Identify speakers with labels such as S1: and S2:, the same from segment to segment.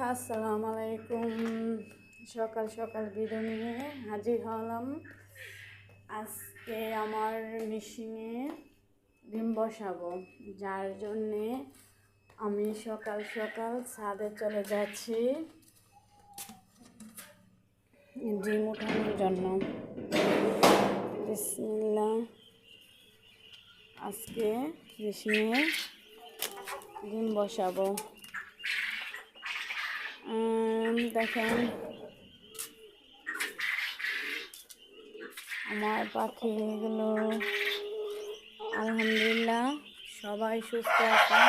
S1: আসসালামু আলাইকুম। সকাল সকাল ভিডিও নিয়ে হাজির হলাম। আজকে আমার মেশিনে ডিম বসাবো, যার জন্যে আমি সকাল সকাল ছাদে চলে যাচ্ছি ডিম উঠানোর জন্য। বিসমিল্লাহ। আজকে মেশিনে ডিম বসাবো। দেখেন আমার পাখিগুলো আলহামদুলিল্লাহ সবাই সুস্থ আছে,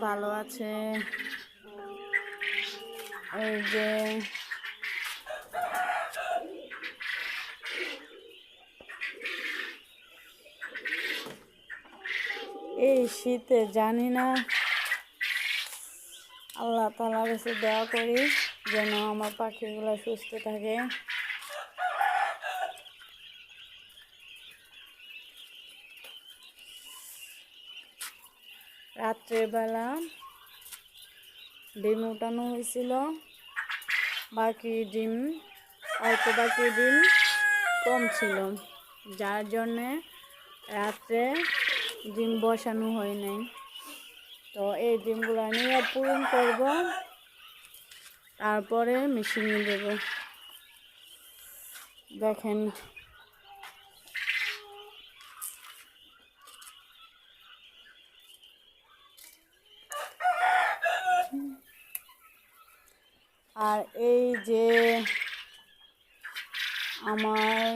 S1: ভালো আছে। এই যে এই শীতে জানি না, আল্লাহ তাআলার কাছে দোয়া করি যেন আমার পাখিগুলো সুস্থ থাকে। রাত্রেবেলা ডিম উঠানো হয়েছিল, বাকি ডিম কম ছিল, যার জন্যে রাত্রে ডিম বসানো হয় নাই। তো এই ডিমগুলো নিয়ে পূরণ করব, তারপরে মেশিনে দেব। দেখেন আর এই যে আমার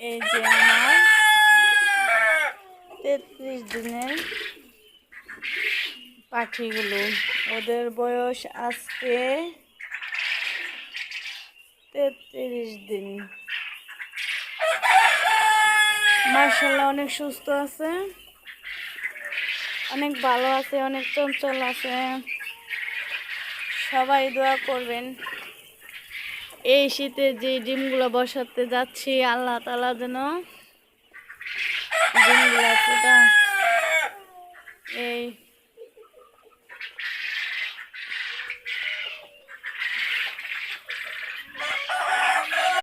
S1: এই যে আমার 33 দিনের পাখিগুলো, ওদের বয়স আজকে 33 দিন। মাশাআল্লাহ অনেক সুস্থ আছে, অনেক ভালো আছে, অনেক চঞ্চল আছে। সবাই দোয়া করবেন। এই শীতে যে ডিমগুলো বসাতে যাচ্ছি, আল্লাহ তাআলা যেন ডিমগুলো এই